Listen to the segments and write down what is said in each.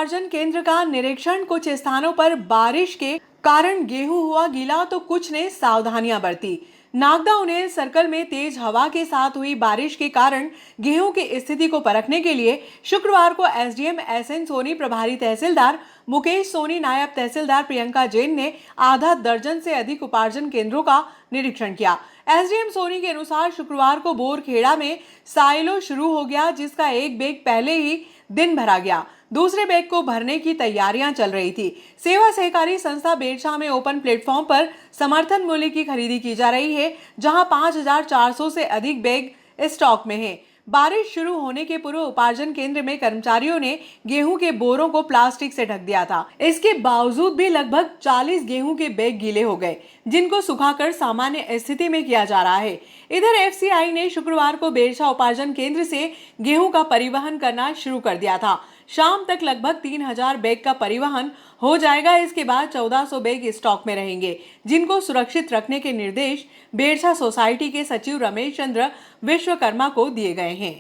उपार्जन केंद्र का निरीक्षण। कुछ स्थानों पर बारिश के कारण गेहूं हुआ गीला तो कुछ ने सावधानियां बरती। नागदा उन्हेल सर्कल में तेज हवा के साथ हुई बारिश के कारण गेहूं की स्थिति को परखने के लिए शुक्रवार को एसडीएम एसएन सोनी, प्रभारी तहसीलदार मुकेश सोनी, नायब तहसीलदार प्रियंका जैन ने आधा दर्जन से अधिक उपार्जन केंद्रों का निरीक्षण किया। एसडीएम सोनी के अनुसार शुक्रवार को बोरखेड़ा में साइलो शुरू हो गया, जिसका एक बैग पहले ही दिन भरा गया। दूसरे बैग को भरने की तैयारियां चल रही थी। सेवा सहकारी संस्था बेरछा में ओपन प्लेटफॉर्म पर समर्थन मूल्य की खरीदी की जा रही है, जहां 5400 से अधिक बैग स्टॉक में हैं। बारिश शुरू होने के पूर्व उपार्जन केंद्र में कर्मचारियों ने गेहूं के बोरों को प्लास्टिक से ढक दिया था। इसके बावजूद भी लगभग 40 गेहूं के बैग गीले हो गए, जिनको सुखाकर सामान्य स्थिति में किया जा रहा है। इधर एफसीआई ने शुक्रवार को बेरछा उपार्जन केंद्र से गेहूं का परिवहन करना शुरू कर दिया था। शाम तक लगभग 3000 बैग का परिवहन हो जाएगा। इसके बाद 1400 बैग स्टॉक में रहेंगे, जिनको सुरक्षित रखने के निर्देश बेरछा सोसाइटी के सचिव रमेश चंद्र विश्वकर्मा को दिए गए हैं।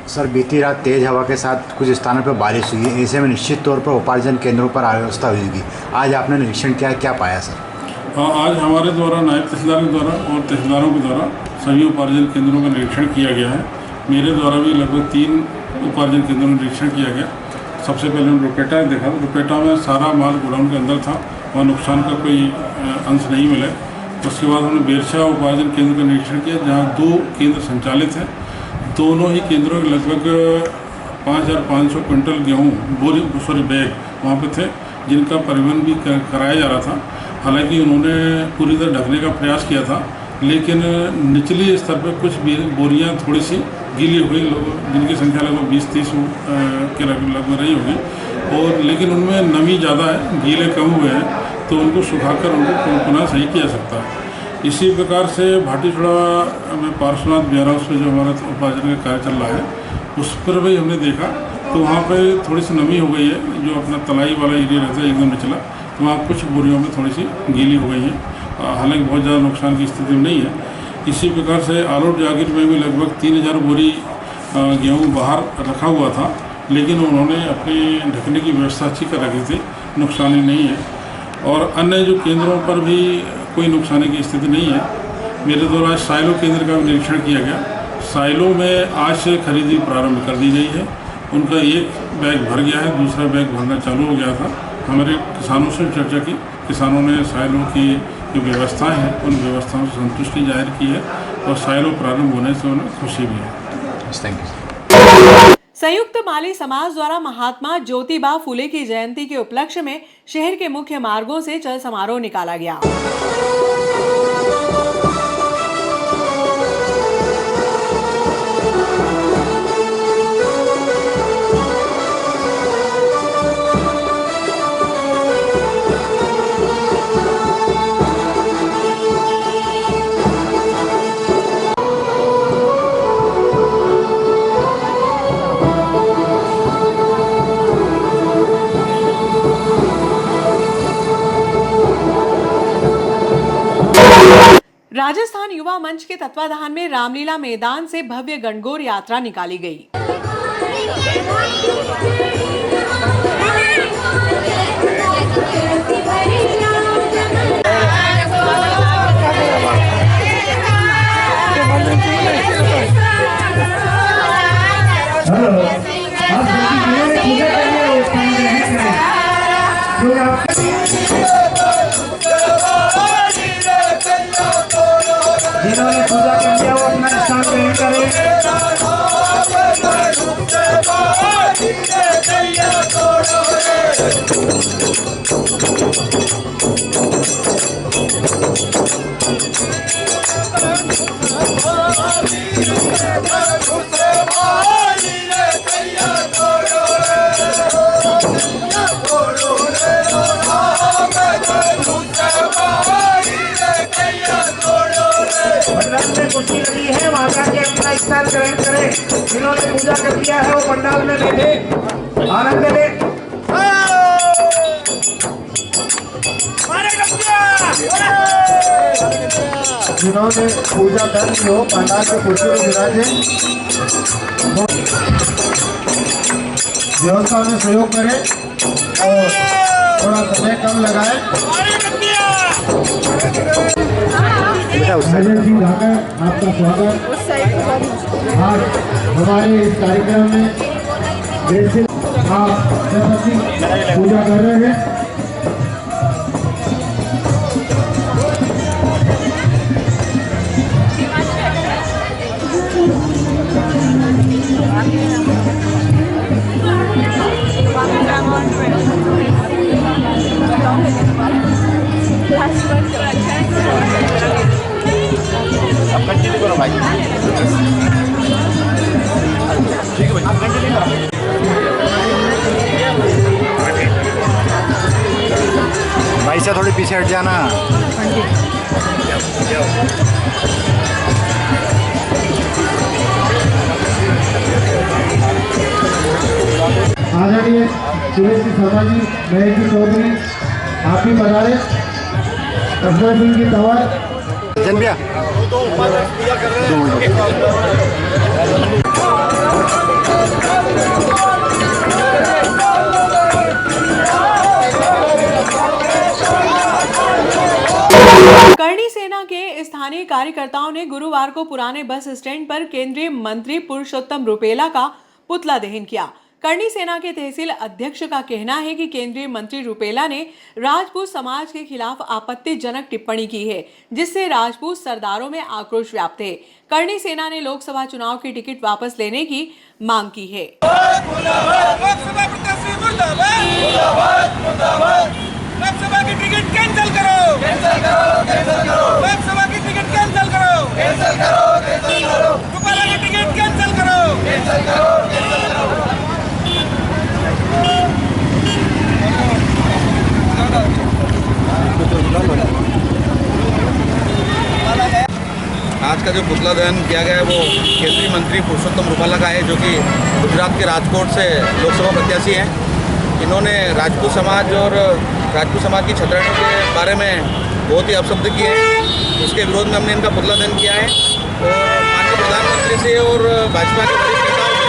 सर, बीती रात तेज हवा के साथ कुछ स्थानों पर बारिश हुई है। ऐसे में निश्चित तौर पर उपार्जन केंद्रों पर अव्यवस्था हुई। आज आपने निरीक्षण किया, क्या पाया सर? हाँ, आज हमारे द्वारा नायब तहसीलदार के द्वारा और तहसीलदारों के द्वारा सभी उपार्जन केंद्रों का निरीक्षण किया गया है। मेरे द्वारा भी लगभग 3 उपार्जन केंद्रों का निरीक्षण किया गया। सबसे पहले हम रुपेटा देखा। रुपेटा में सारा माल गोडाउन के अंदर था, वहाँ नुकसान का कोई अंश नहीं मिला। उसके बाद हमने बेरछा उपार्जन केंद्र का निरीक्षण किया, जहाँ 2 केंद्र संचालित हैं। दोनों ही केंद्रों के लगभग 5500 क्विंटल गेहूँ बैग वहाँ पे थे, जिनका परिवहन भी कराया जा रहा था। हालांकि उन्होंने पूरी तरह ढकने का प्रयास किया था, लेकिन निचली स्तर पर कुछ बोरियाँ थोड़ी सी गीली हुई, जिनकी संख्या लगभग 20-30 के लगभग रही होगी। और लेकिन उनमें नमी ज़्यादा है, गीले कम हुए हैं, तो उनको सुखाकर उनको पुनः सही किया सकता है। इसी प्रकार से भाटीछोड़ा में पार्श्वनाथ बिहार हाउस में जो हमारा उपार्जन का कार्य चल रहा है, उस पर भी हमने देखा तो वहाँ पे थोड़ी सी नमी हो गई है। जो अपना तलाई वाला एरिया रहता है एकदम निचला, तो वहाँ कुछ बोरियों में थोड़ी सी गीली हो गई है। हालांकि बहुत ज़्यादा नुकसान की स्थिति में नहीं है। इसी प्रकार से आलोट जागीर में भी लगभग 3000 बोरी गेहूँ बाहर रखा हुआ था, लेकिन उन्होंने अपनी ढकने की व्यवस्था अच्छी कर रखी थी, नुकसानी नहीं है। और अन्य जो केंद्रों पर भी कोई नुकसानी की स्थिति नहीं है। मेरे द्वारा साइलो केंद्र का भी निरीक्षण किया गया। साइलो में आज से खरीदी प्रारंभ कर दी गई है। उनका एक बैग भर गया है, दूसरा बैग भरना चालू हो गया था। हमारे किसानों से चर्चा की, किसानों ने साइलो की जो व्यवस्थाएं हैं उन व्यवस्थाओं से संतुष्टि जाहिर की है और साइलो प्रारंभ होने से उन्हें खुशी भी है। Thank you. संयुक्त माली समाज द्वारा महात्मा ज्योतिबा फुले की जयंती के उपलक्ष्य में शहर के मुख्य मार्गों से चल समारोह निकाला गया। राजस्थान युवा मंच के तत्वाधान में रामलीला मैदान से भव्य गणगौर यात्रा निकाली गई। जिन्होंने पूजा कर लिया वो अपना स्थान ग्रहण करें। आशीर्वाद ग्रहण करें। जिन्होंने पूजा कर दिया है वो पंडाल में बैठे आनंद ले। जिन्होंने पूजा कर ली हो पंडाल के कुर्सी में विराजे, व्यवस्था में सहयोग करें और थोड़ा समय कम लगाए। अजय जी ढाकर आपका स्वागत। आज हमारे इस कार्यक्रम में जैसे आप सरस्वती पूजा कर रहे हैं, अब कंटिन्यू करो भाई। ठीक है भाई, आप कंटिन्यू करो। भाई से थोड़ी पीछे हट जाना। आदरणीय सुरेश शर्मा जी, महेश जी चौधरी, आप भी पधारे। अफजल सिंह जी तंवर, जन्मिया करणी सेना के स्थानीय कार्यकर्ताओं ने गुरुवार को पुराने बस स्टैंड पर केंद्रीय मंत्री पुरुषोत्तम रुपेला का पुतला दहन किया। करणी सेना के तहसील अध्यक्ष का कहना है कि केंद्रीय मंत्री रुपेला ने राजपूत समाज के खिलाफ आपत्तिजनक टिप्पणी की है, जिससे राजपूत सरदारों में आक्रोश व्याप्त है। करणी सेना ने लोकसभा चुनाव की टिकट वापस लेने की मांग की है। लोकसभा की टिकट कैंसिल करो, लोकसभा की टिकट कैंसिल करो, रुपेला की टिकट कैंसिल करो। आज का जो पुतला दहन किया गया है वो केंद्रीय मंत्री पुरुषोत्तम रुपाला का है, जो कि गुजरात के राजकोट से लोकसभा प्रत्याशी हैं। इन्होंने राजपूत समाज और राजपूत समाज की छतरानियों के बारे में बहुत ही अपशब्द किए हैं। उसके विरोध में हमने इनका पुतला दहन किया है और माननीय प्रधानमंत्री से और भाजपा के वरिष्ठ नेताओं से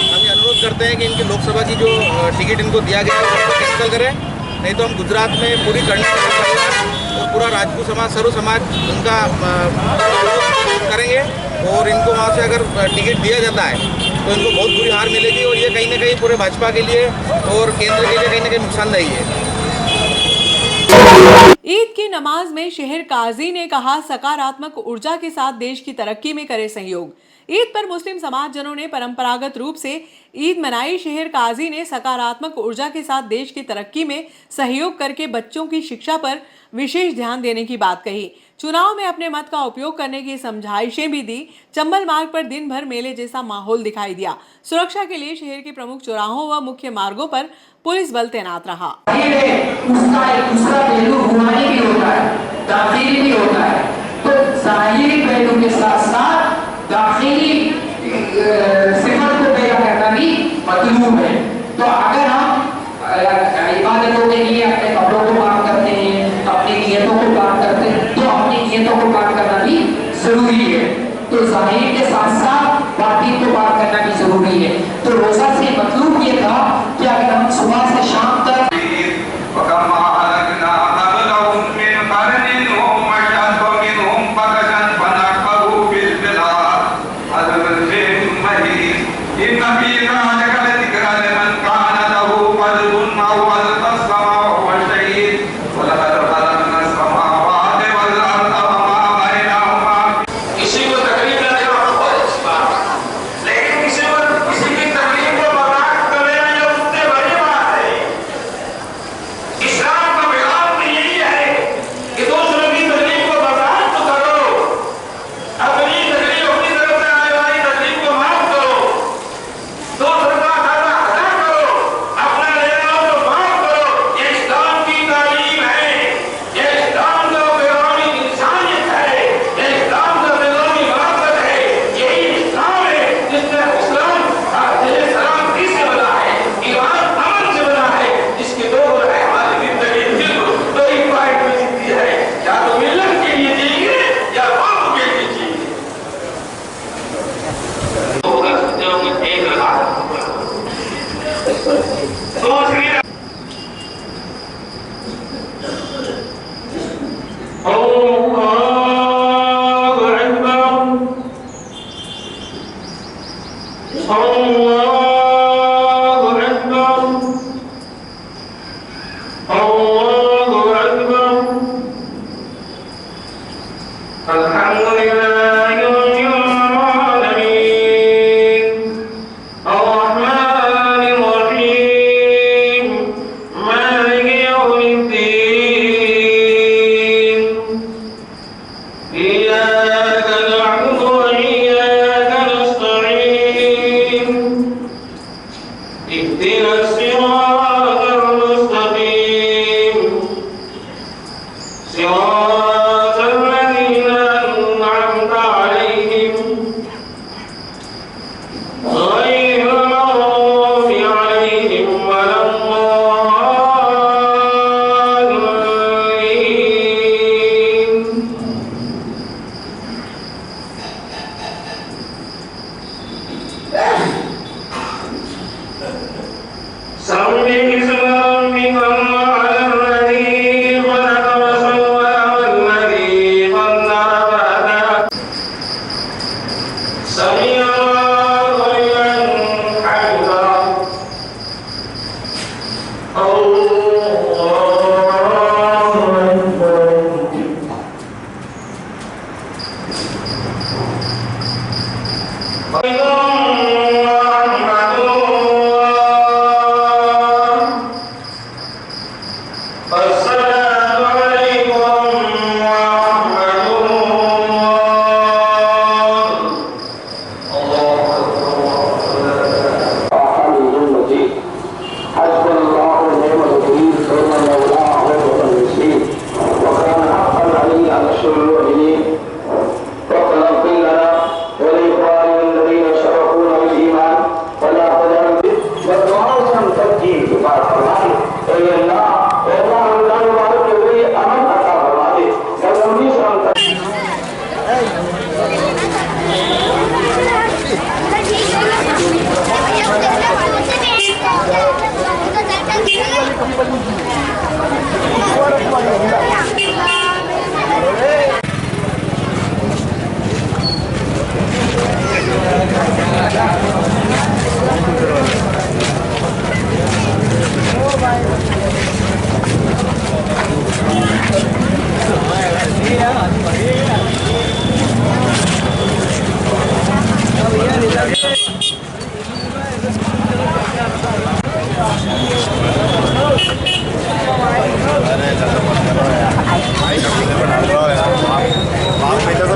हम ये अनुरोध करते हैं कि इनकी लोकसभा की जो टिकट इनको दिया गया है उसको कैंसिल करें, नहीं तो हम गुजरात में पूरी करणी और पूरा राजपूत समाज, सर्व समाज उनका विरोध करेंगे और इनको वहाँ से अगर टिकट दिया जाता है तो इनको बहुत बुरी हार मिलेगी और ये कहीं ना कहीं पूरे भाजपा के लिए और केंद्र के लिए कहीं ना कहीं नुकसानदायी है। ईद की नमाज में शहर काजी ने कहा, सकारात्मक ऊर्जा के साथ देश की तरक्की में करे सहयोग। ईद पर मुस्लिम समाजजनों ने परंपरागत रूप से ईद मनाई। शहर काजी ने सकारात्मक ऊर्जा के साथ देश की तरक्की में सहयोग करके बच्चों की शिक्षा पर विशेष ध्यान देने की बात कही। चुनाव में अपने मत का उपयोग करने की समझाइशें भी दी। चंबल मार्ग पर दिन भर मेले जैसा माहौल दिखाई दिया। सुरक्षा के लिए शहर के प्रमुख चौराहों व मुख्य मार्गों पर पुलिस बल तैनात रहा। उसका एक दूसरा पहलू रूहानी भी होता है, दाखिली भी होता है। तो ज़ाहिरी पहलू के साथ साथ दाखिली सिफत को पैदा करना भी मतलूब है। तो अगर हम इबादतों के लिए अपने कपड़ों को पाक करते हैं, अपनी नियतों को पाक करते हैं, तो अपनी नियतों को पाक करना भी जरूरी है। तो ज़ाहिर के साथ साथ बातिन को पाक करना भी जरूरी है। तो रोजा से मतलब ये था कि अगर हम सुबह से शाम तक किसी को तकलीफ न दे, लेकिन किसी की तकलीफ को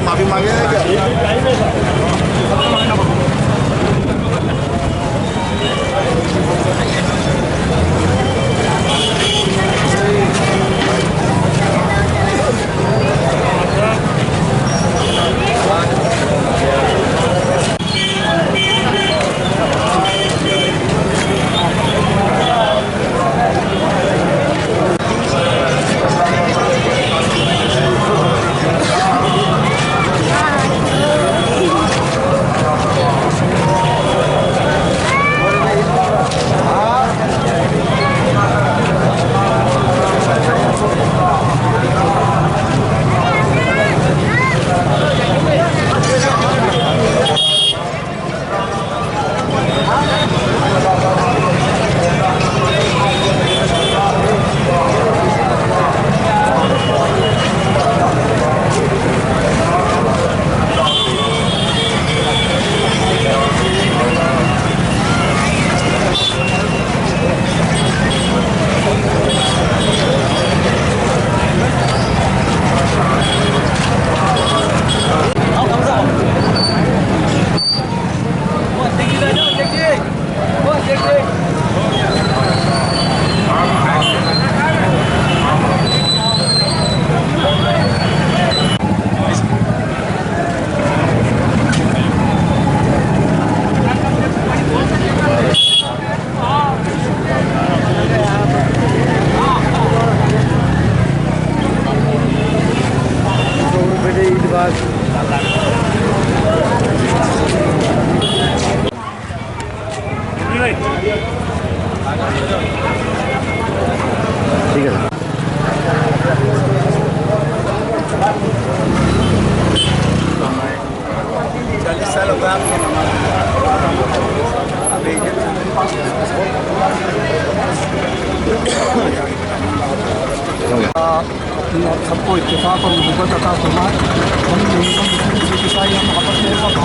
माफी मांगे ठीक है। 40 साल हो गया सबको इत्तेफाक और मोहब्बत अता फरमाए। हम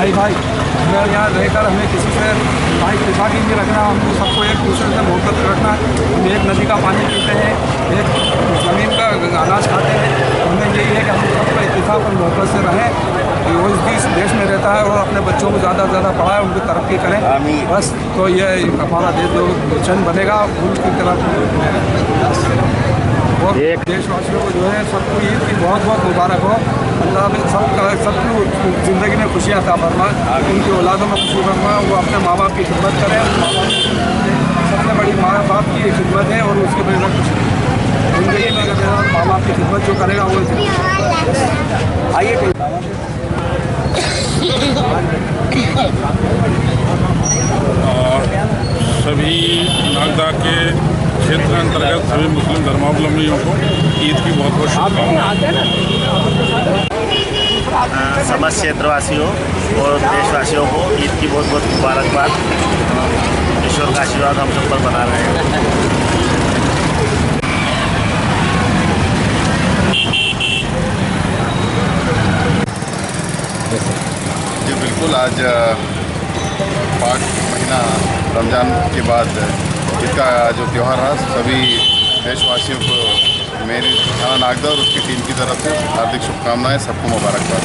भाई भाई हमें यहाँ रहकर हमें किसी से भाई पिछाड़ी नहीं रखना, हमको सबको एक दूसरे से मोहब्बत रखना। हम एक नदी का पानी पीते हैं, एक ज़मीन का अनाज खाते हैं। हमें यही है कि हम सबको इत्तेफाक और मोहब्बत से रहें, कि वो इस देश में रहता है और अपने बच्चों को ज़्यादा से ज़्यादा पढ़ाएं, उनकी तरक्की करें। बस तो ये हमारा देश जो मिशन बनेगा उनकी तरफ। और देशवासियों को जो है सबको ईद की बहुत बहुत मुबारक हो। अल्लाह में सबकी ज़िंदगी में खुशियाँ अता फरमाए, उनकी औलादों में खुशी फरमाए, वो अपने माँ बाप की खिदमत करें। सबसे बड़ी माँ बाप की खिदमत है और उसकी वजह खुशी ज़िंदगी में माँ बाप की खिदमत जो करेगा वो आइए। सभी नागदा के क्षेत्र अंतर्गत सभी मुस्लिम धर्मावलंबियों को ईद की बहुत बहुत शुभकामनाएं। समस्त क्षेत्रवासियों और देशवासियों को ईद की बहुत बहुत मुबारकबाद। ईश्वर का आशीर्वाद हम सब पर बना रहे हैं। जी बिल्कुल, आज पाक महीना रमज़ान के बाद ईद का जो त्यौहार है, सभी देशवासियों को मेरी थाना नागदा और उसकी टीम की तरफ से हार्दिक शुभकामनाएं। सबको मुबारकबाद।